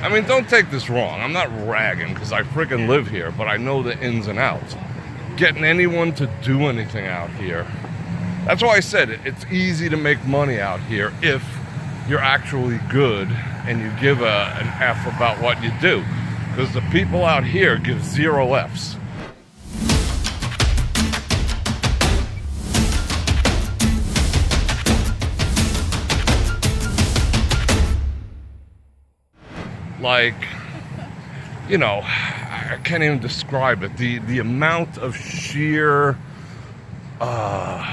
I mean, don't take this wrong. I'm not ragging because I freaking live here, but I know the ins and outs. Getting anyone to do anything out here. That's why I said it's easy to make money out here if you're actually good and you give an F about what you do. Because the people out here give 0 Fs. Like, you know, I can't even describe it. The amount of sheer, how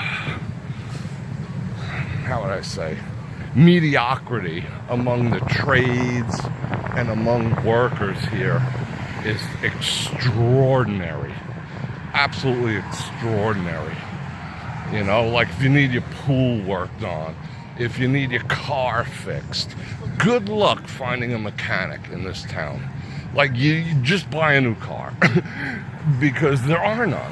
would I say, mediocrity among the trades and among workers here is extraordinary. Absolutely extraordinary. You know, like if you need your pool worked on, if you need your car fixed, good luck finding a mechanic in this town. Like, you just buy a new car because there are none,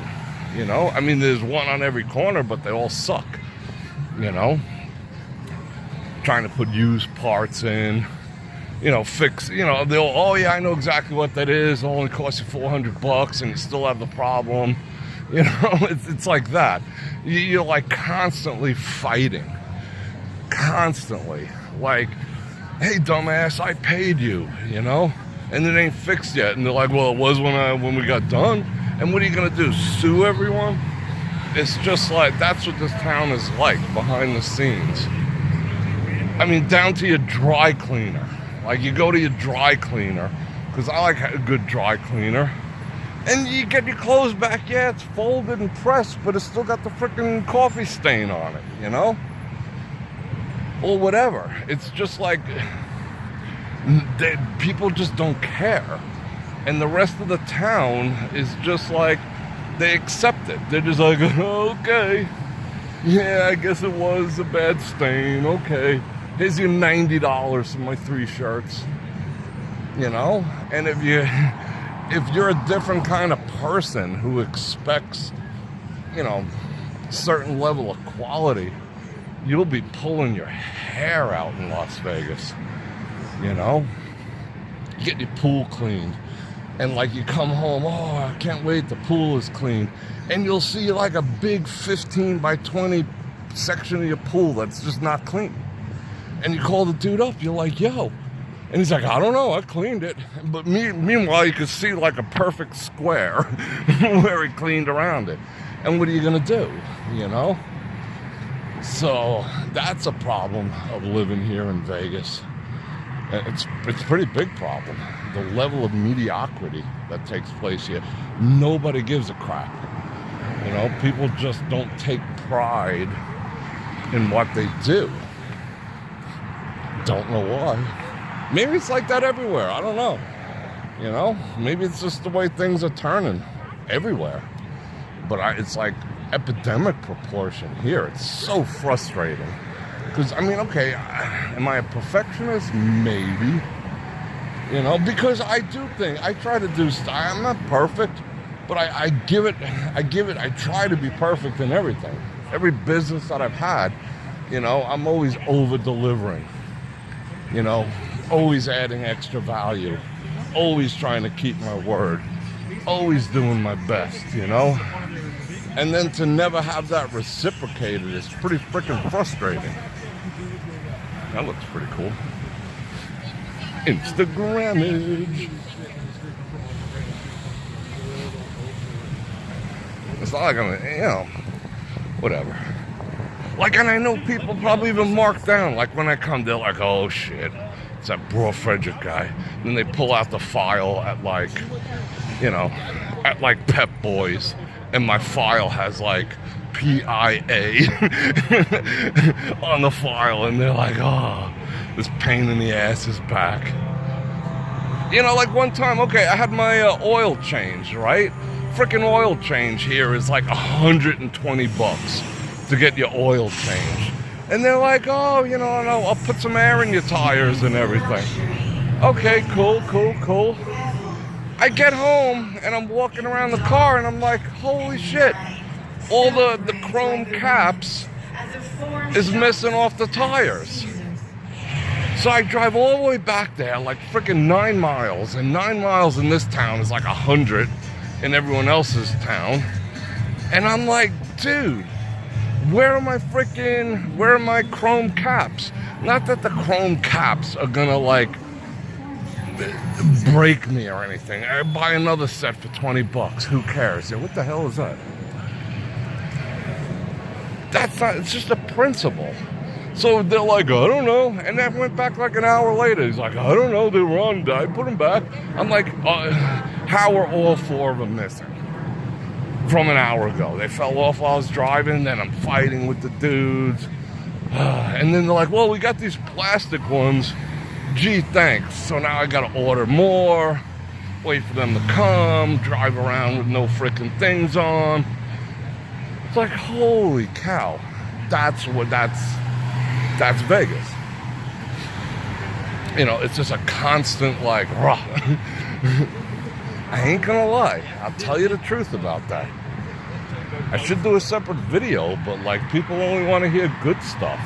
you know? I mean, there's one on every corner, but they all suck, you know? Trying to put used parts in, you know, fix, you know, they'll, oh yeah, I know exactly what that is. It'll only cost you $400 and you still have the problem. You know, it's like that. You're like constantly fighting. Constantly. Like, hey dumbass, I paid you, you know, and it ain't fixed yet. And they're like, well, it was when we got done. And what are you gonna do, sue everyone? It's just like, that's what this town is like behind the scenes. I mean, down to your dry cleaner. Like, you go to your dry cleaner, because I like a good dry cleaner, and you get your clothes back. Yeah, it's folded and pressed, but it's still got the freaking coffee stain on it, you know? Or whatever. It's just like people just don't care, and the rest of the town is just like, they accept it. They're just like, okay, yeah, I guess it was a bad stain. Okay, here's your $90 for my 3 shirts. You know, and if you're a different kind of person who expects, you know, certain level of quality, you'll be pulling your hair out in Las Vegas, you know? Get your pool cleaned, and like you come home, oh, I can't wait, the pool is clean, and you'll see like a big 15 by 20 section of your pool that's just not clean, and you call the dude up, you're like, yo, and he's like, I don't know, I cleaned it, but meanwhile you could see like a perfect square where he cleaned around it, and what are you gonna do, you know? So that's a problem of living here in Vegas. It's a pretty big problem. The level of mediocrity that takes place here. Nobody gives a crap. You know, people just don't take pride in what they do. Don't know why. Maybe it's like that everywhere. I don't know. You know, maybe it's just the way things are turning everywhere. But it's like epidemic proportion here. It's so frustrating. Because, I mean, okay, am I a perfectionist? Maybe. You know, because I try to do stuff. I'm not perfect, but I try to be perfect in everything. Every business that I've had, you know, I'm always over-delivering. You know, always adding extra value. Always trying to keep my word. Always doing my best, you know? And then to never have that reciprocated is pretty freaking frustrating. That looks pretty cool. Instagrammage. It's not like I'm, you know, whatever. Like, and I know people probably even mark down. Like, when I come, they're like, oh shit, it's that Bror Fredrik guy. And then they pull out the file at like, you know, at like Pep Boys. And my file has like PIA on the file, and they're like, oh, this pain in the ass is back. You know, like one time, okay, I had my oil change, right? Freaking oil change here is like $120 to get your oil change. And they're like, oh, you know, I'll put some air in your tires and everything. Okay, cool. I get home and I'm walking around the car and I'm like, holy shit, all the chrome caps is missing off the tires. So I drive all the way back there, like freaking 9 miles, and 9 miles in this town is like 100 in everyone else's town. And I'm like, dude, where are my chrome caps? Not that the chrome caps are gonna like break me or anything. I buy another set for 20 bucks. Who cares? Yeah, what the hell is that? That's not, it's just a principle. So they're like, I don't know. And that went back like an hour later. He's like, I don't know, they were on, I put them back. I'm like, how are all 4 of them missing? From an hour ago. They fell off while I was driving, then I'm fighting with the dudes. And then they're like, well, we got these plastic ones. Gee, thanks. So now I gotta order more, wait for them to come, drive around with no freaking things on. It's like, holy cow. That's Vegas. You know, it's just a constant like, rah. I ain't gonna lie. I'll tell you the truth about that. I should do a separate video, but like people only want to hear good stuff.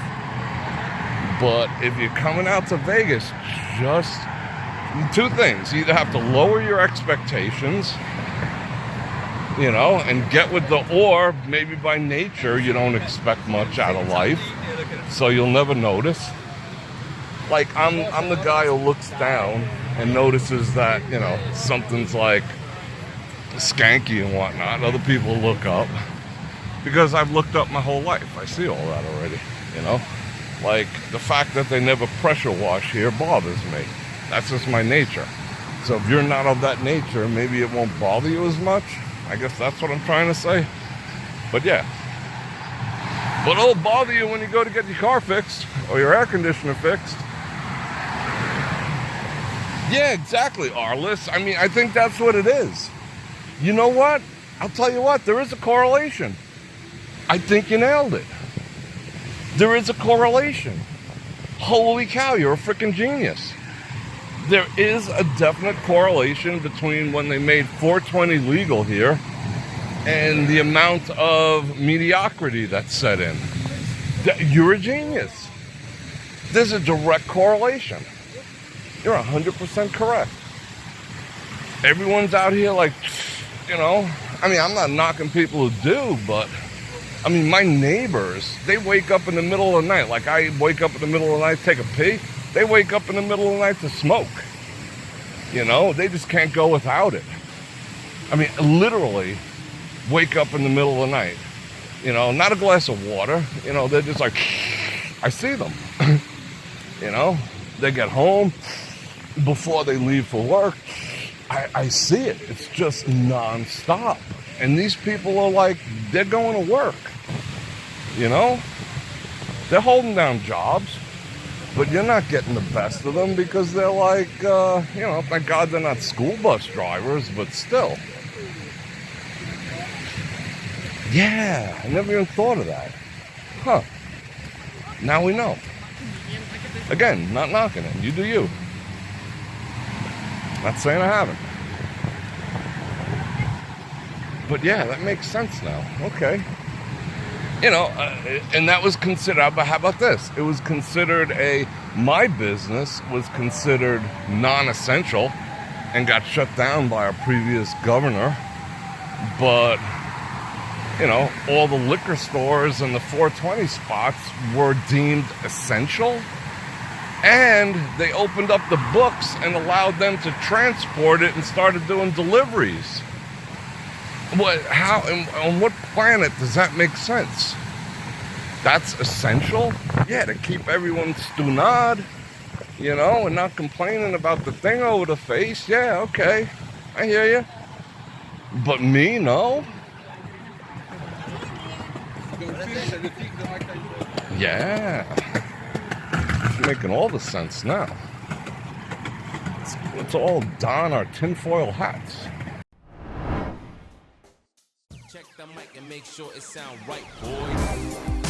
But if you're coming out to Vegas, just 2 things. You either have to lower your expectations, you know, and get with or maybe by nature you don't expect much out of life, so you'll never notice. Like I'm the guy who looks down and notices that, you know, something's like skanky and whatnot. Other people look up because I've looked up my whole life. I see all that already, you know. Like the fact that they never pressure wash here bothers me. That's just my nature. So if you're not of that nature, maybe it won't bother you as much. I guess that's what I'm trying to say. But yeah. But it'll bother you when you go to get your car fixed or your air conditioner fixed. Yeah, exactly, Arliss. I mean, I think that's what it is. You know what? I'll tell you what, there is a correlation. I think you nailed it. There is a correlation. Holy cow, you're a freaking genius. There is a definite correlation between when they made 420 legal here and the amount of mediocrity that's set in. You're a genius. There's a direct correlation. You're 100% correct. Everyone's out here like, you know, I mean, I'm not knocking people who do, but I mean, my neighbors, they wake up in the middle of the night. Like I wake up in the middle of the night, take a pee. They wake up in the middle of the night to smoke. You know, they just can't go without it. I mean, literally wake up in the middle of the night. You know, not a glass of water. You know, they're just like, I see them. You know, they get home before they leave for work. I see it. It's just nonstop. And these people are like, they're going to work. You know, they're holding down jobs, but you're not getting the best of them because they're like, you know, thank God they're not school bus drivers, but still. Yeah, I never even thought of that. Huh. Now we know. Again, not knocking it. You do you. Not saying I haven't. But yeah, that makes sense now. Okay. You know, and that was considered, but how about this? It was considered my business was considered non-essential and got shut down by our previous governor. But, you know, all the liquor stores and the 420 spots were deemed essential. And they opened up the books and allowed them to transport it and started doing deliveries. What? How? On what planet does that make sense? That's essential? Yeah, to keep everyone stunad, you know, and not complaining about the thing over the face. Yeah, okay. I hear you. But me, no? Yeah. It's making all the sense now. Let's all don our tinfoil hats. Check the mic and make sure it sound right, boys.